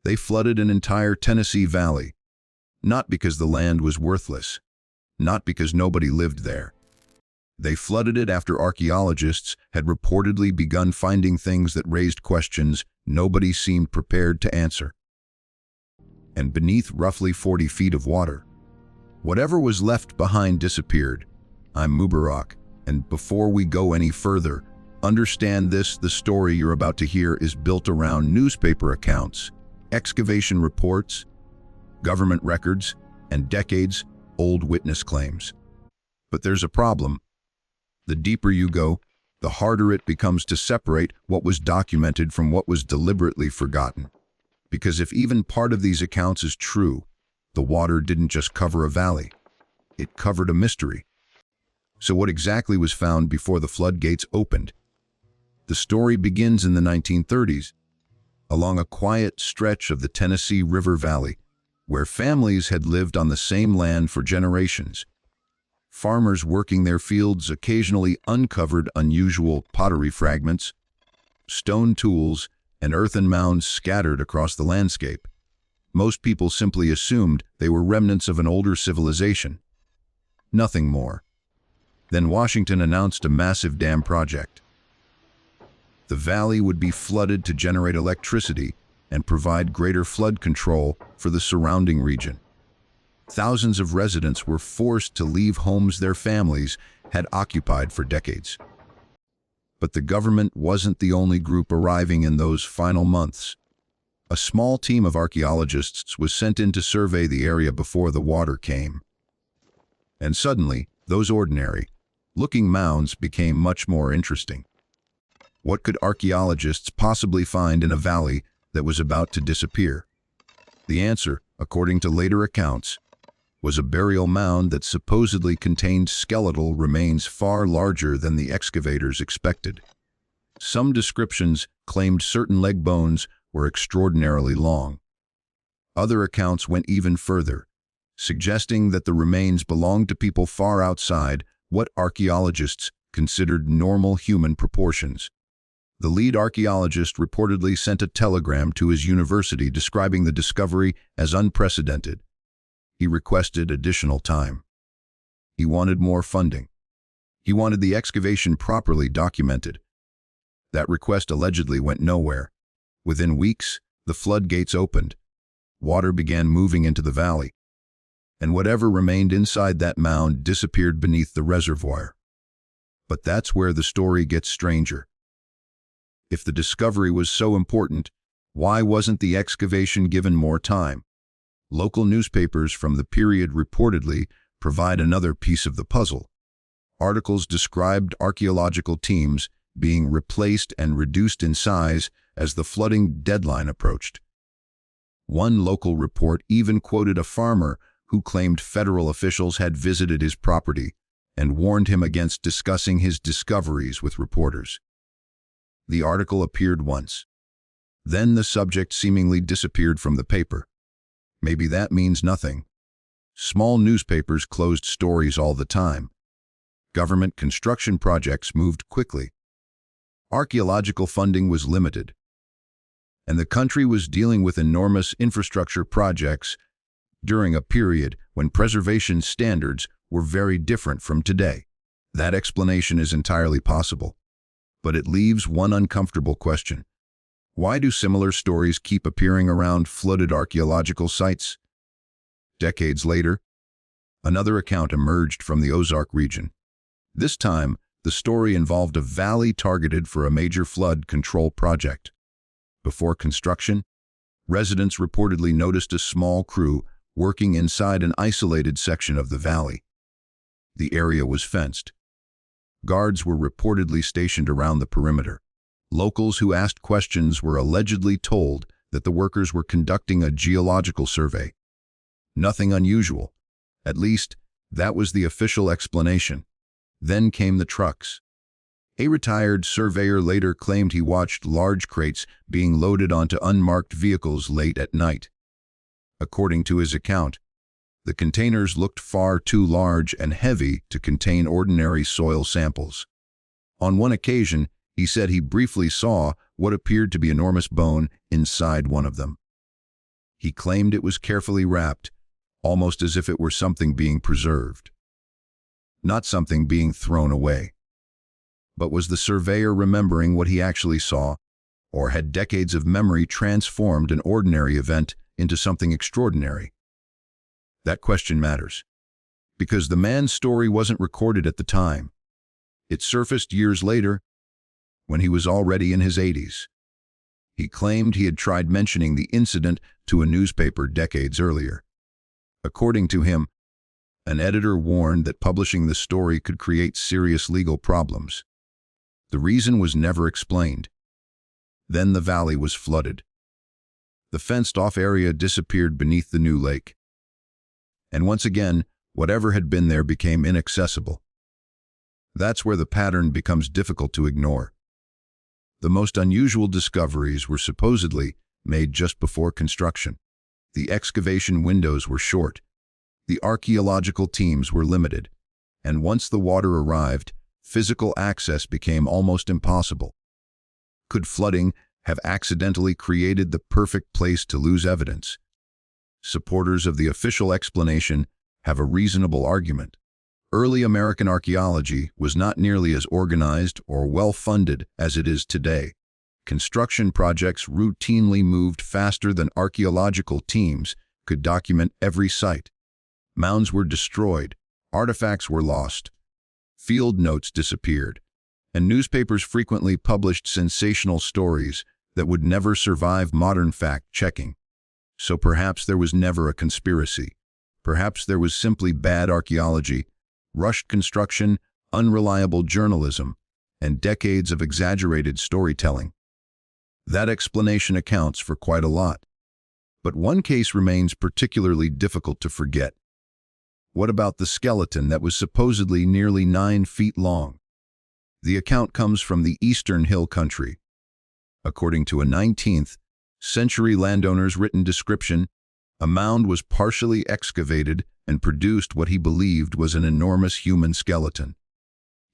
They flooded an entire Tennessee Valley, not because the land was worthless, not because nobody lived there. They flooded it after archaeologists had reportedly begun finding things that raised questions nobody seemed prepared to answer. And beneath roughly 40 feet of water, whatever was left behind disappeared. I'm Mubarak, and before we go any further, understand this: the story you're about to hear is built around newspaper accounts, excavation reports, government records, and decades-old witness claims. But there's a problem. The deeper you go, the harder it becomes to separate what was documented from what was deliberately forgotten. Because if even part of these accounts is true, the water didn't just cover a valley, it covered a mystery. So what exactly was found before the floodgates opened? The story begins in the 1930s, along a quiet stretch of the Tennessee River Valley, where families had lived on the same land for generations. Farmers working their fields occasionally uncovered unusual pottery fragments, stone tools, and earthen mounds scattered across the landscape. Most people simply assumed they were remnants of an older civilization. Nothing more. Then Washington announced a massive dam project. The valley would be flooded to generate electricity and provide greater flood control for the surrounding region. Thousands of residents were forced to leave homes their families had occupied for decades. But the government wasn't the only group arriving in those final months. A small team of archaeologists was sent in to survey the area before the water came. And suddenly, those ordinary-looking mounds became much more interesting. What could archaeologists possibly find in a valley that was about to disappear? The answer, according to later accounts, was a burial mound that supposedly contained skeletal remains far larger than the excavators expected. Some descriptions claimed certain leg bones were extraordinarily long. Other accounts went even further, suggesting that the remains belonged to people far outside what archaeologists considered normal human proportions. The lead archaeologist reportedly sent a telegram to his university describing the discovery as unprecedented. He requested additional time. He wanted more funding. He wanted the excavation properly documented. That request allegedly went nowhere. Within weeks, the floodgates opened. Water began moving into the valley, and whatever remained inside that mound disappeared beneath the reservoir. But that's where the story gets stranger. If the discovery was so important, why wasn't the excavation given more time? Local newspapers from the period reportedly provide another piece of the puzzle. Articles described archaeological teams being replaced and reduced in size as the flooding deadline approached. One local report even quoted a farmer who claimed federal officials had visited his property and warned him against discussing his discoveries with reporters. The article appeared once. Then the subject seemingly disappeared from the paper. Maybe that means nothing. Small newspapers closed stories all the time. Government construction projects moved quickly. Archaeological funding was limited. And the country was dealing with enormous infrastructure projects during a period when preservation standards were very different from today. That explanation is entirely possible. But it leaves one uncomfortable question. Why do similar stories keep appearing around flooded archaeological sites? Decades later, another account emerged from the Ozark region. This time, the story involved a valley targeted for a major flood control project. Before construction, residents reportedly noticed a small crew working inside an isolated section of the valley. The area was fenced. Guards were reportedly stationed around the perimeter. Locals who asked questions were allegedly told that the workers were conducting a geological survey. Nothing unusual. At least, that was the official explanation. Then came the trucks. A retired surveyor later claimed he watched large crates being loaded onto unmarked vehicles late at night. According to his account, the containers looked far too large and heavy to contain ordinary soil samples. On one occasion, he said he briefly saw what appeared to be enormous bone inside one of them. He claimed it was carefully wrapped, almost as if it were something being preserved, not something being thrown away. But was the surveyor remembering what he actually saw, or had decades of memory transformed an ordinary event into something extraordinary? That question matters, because the man's story wasn't recorded at the time. It surfaced years later, when he was already in his 80s. He claimed he had tried mentioning the incident to a newspaper decades earlier. According to him, an editor warned that publishing the story could create serious legal problems. The reason was never explained. Then the valley was flooded. The fenced-off area disappeared beneath the new lake. And once again, whatever had been there became inaccessible. That's where the pattern becomes difficult to ignore. The most unusual discoveries were supposedly made just before construction. The excavation windows were short. The archaeological teams were limited. And once the water arrived, physical access became almost impossible. Could flooding have accidentally created the perfect place to lose evidence? Supporters of the official explanation have a reasonable argument. Early American archaeology was not nearly as organized or well-funded as it is today. Construction projects routinely moved faster than archaeological teams could document every site. Mounds were destroyed, artifacts were lost, field notes disappeared, and newspapers frequently published sensational stories that would never survive modern fact-checking. So perhaps there was never a conspiracy. Perhaps there was simply bad archaeology, rushed construction, unreliable journalism, and decades of exaggerated storytelling. That explanation accounts for quite a lot. But one case remains particularly difficult to forget. What about the skeleton that was supposedly nearly 9 feet long? The account comes from the Eastern Hill Country. According to a 19th-century landowner's written description, a mound was partially excavated and produced what he believed was an enormous human skeleton.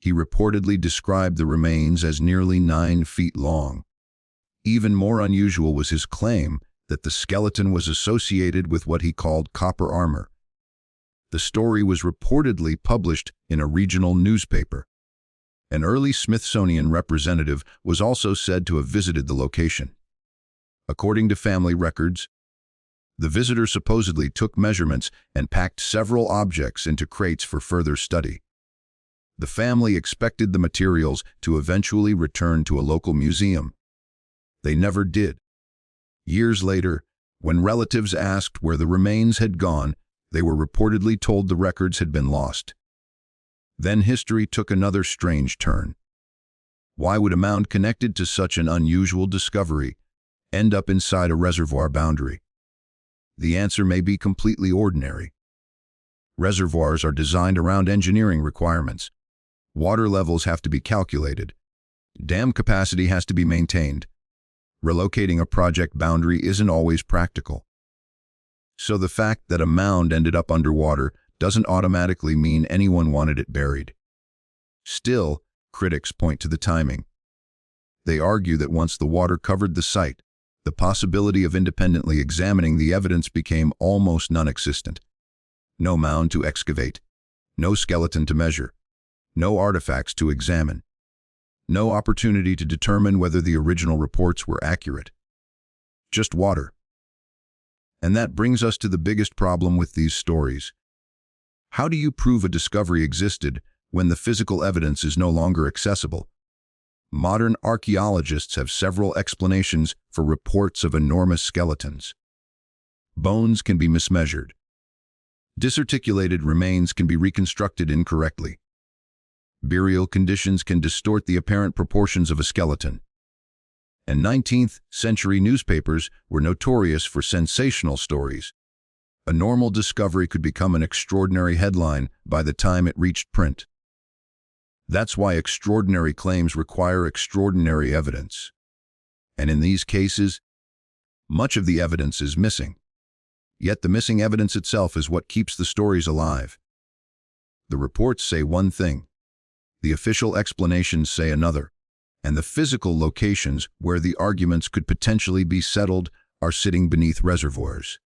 He reportedly described the remains as nearly 9 feet long. Even more unusual was his claim that the skeleton was associated with what he called copper armor. The story was reportedly published in a regional newspaper. An early Smithsonian representative was also said to have visited the location. According to family records, the visitor supposedly took measurements and packed several objects into crates for further study. The family expected the materials to eventually return to a local museum. They never did. Years later, when relatives asked where the remains had gone, they were reportedly told the records had been lost. Then history took another strange turn. Why would a mound connected to such an unusual discovery end up inside a reservoir boundary? The answer may be completely ordinary. Reservoirs are designed around engineering requirements. Water levels have to be calculated. Dam capacity has to be maintained. Relocating a project boundary isn't always practical. So the fact that a mound ended up underwater doesn't automatically mean anyone wanted it buried. Still, critics point to the timing. They argue that once the water covered the site, the possibility of independently examining the evidence became almost non-existent. No mound to excavate, no skeleton to measure, no artifacts to examine, no opportunity to determine whether the original reports were accurate. Just water. And that brings us to the biggest problem with these stories. How do you prove a discovery existed when the physical evidence is no longer accessible? Modern archaeologists have several explanations for reports of enormous skeletons. Bones can be mismeasured. Disarticulated remains can be reconstructed incorrectly. Burial conditions can distort the apparent proportions of a skeleton. And 19th-century newspapers were notorious for sensational stories. A normal discovery could become an extraordinary headline by the time it reached print. That's why extraordinary claims require extraordinary evidence. And in these cases, much of the evidence is missing. Yet the missing evidence itself is what keeps the stories alive. The reports say one thing, the official explanations say another, and the physical locations where the arguments could potentially be settled are sitting beneath reservoirs.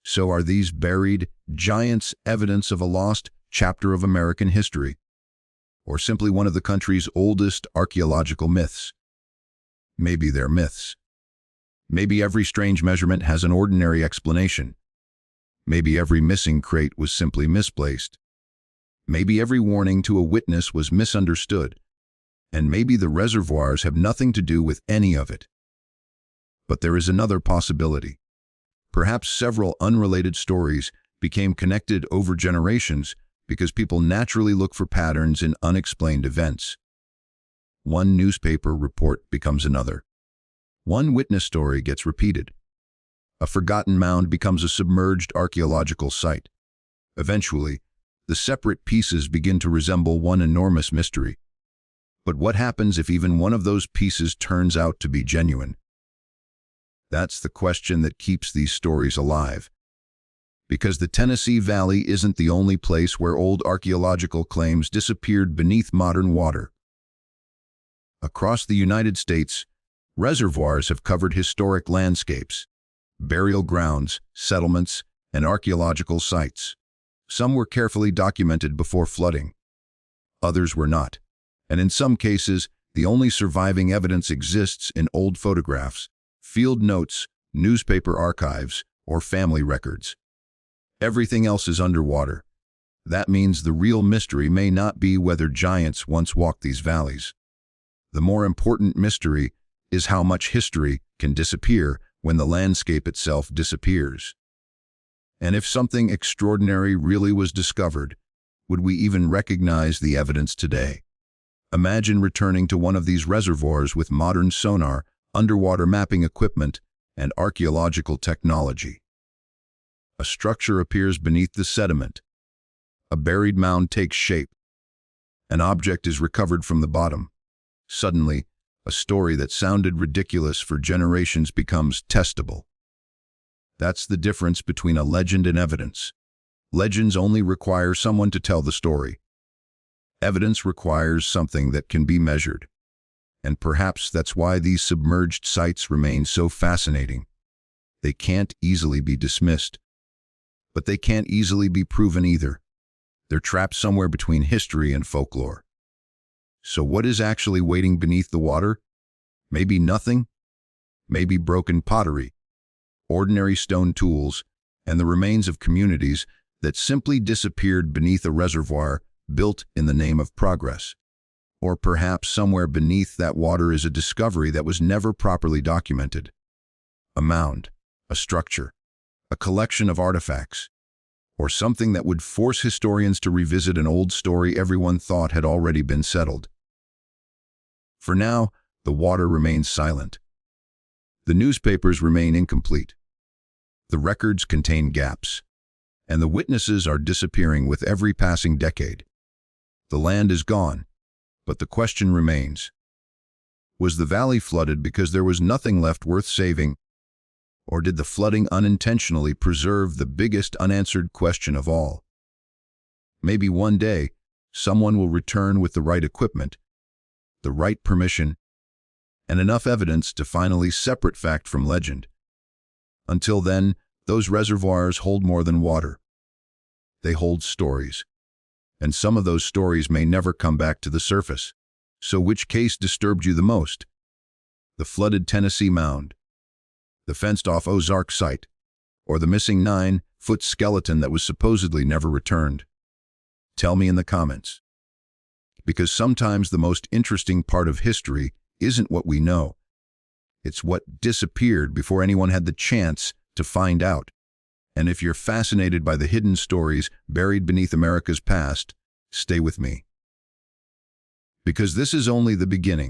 So are these buried giants evidence of a lost chapter of American history, or simply one of the country's oldest archaeological myths? Maybe they're myths. Maybe every strange measurement has an ordinary explanation. Maybe every missing crate was simply misplaced. Maybe every warning to a witness was misunderstood. And maybe the reservoirs have nothing to do with any of it. But there is another possibility. Perhaps several unrelated stories became connected over generations because people naturally look for patterns in unexplained events. One newspaper report becomes another. One witness story gets repeated. A forgotten mound becomes a submerged archaeological site. Eventually, the separate pieces begin to resemble one enormous mystery. But what happens if even one of those pieces turns out to be genuine? That's the question that keeps these stories alive. Because the Tennessee Valley isn't the only place where old archaeological claims disappeared beneath modern water. Across the United States, reservoirs have covered historic landscapes, burial grounds, settlements, and archaeological sites. Some were carefully documented before flooding. Others were not. And in some cases, the only surviving evidence exists in old photographs, field notes, newspaper archives, or family records. Everything else is underwater. That means the real mystery may not be whether giants once walked these valleys. The more important mystery is how much history can disappear when the landscape itself disappears. And if something extraordinary really was discovered, would we even recognize the evidence today? Imagine returning to one of these reservoirs with modern sonar, underwater mapping equipment, and archaeological technology. A structure appears beneath the sediment. A buried mound takes shape. An object is recovered from the bottom. Suddenly, a story that sounded ridiculous for generations becomes testable. That's the difference between a legend and evidence. Legends only require someone to tell the story. Evidence requires something that can be measured. And perhaps that's why these submerged sites remain so fascinating. They can't easily be dismissed. But they can't easily be proven either. They're trapped somewhere between history and folklore. So what is actually waiting beneath the water? Maybe nothing? Maybe broken pottery, ordinary stone tools, and the remains of communities that simply disappeared beneath a reservoir built in the name of progress. Or perhaps somewhere beneath that water is a discovery that was never properly documented. A mound, a structure, a collection of artifacts, or something that would force historians to revisit an old story everyone thought had already been settled. For now, the water remains silent. The newspapers remain incomplete. The records contain gaps, and the witnesses are disappearing with every passing decade. The land is gone, but the question remains. Was the valley flooded because there was nothing left worth saving? Or did the flooding unintentionally preserve the biggest unanswered question of all? Maybe one day, someone will return with the right equipment, the right permission, and enough evidence to finally separate fact from legend. Until then, those reservoirs hold more than water. They hold stories. And some of those stories may never come back to the surface. So which case disturbed you the most? The flooded Tennessee mound, the fenced-off Ozark site, or the missing 9-foot skeleton that was supposedly never returned? Tell me in the comments. Because sometimes the most interesting part of history isn't what we know. It's what disappeared before anyone had the chance to find out. And if you're fascinated by the hidden stories buried beneath America's past, stay with me. Because this is only the beginning.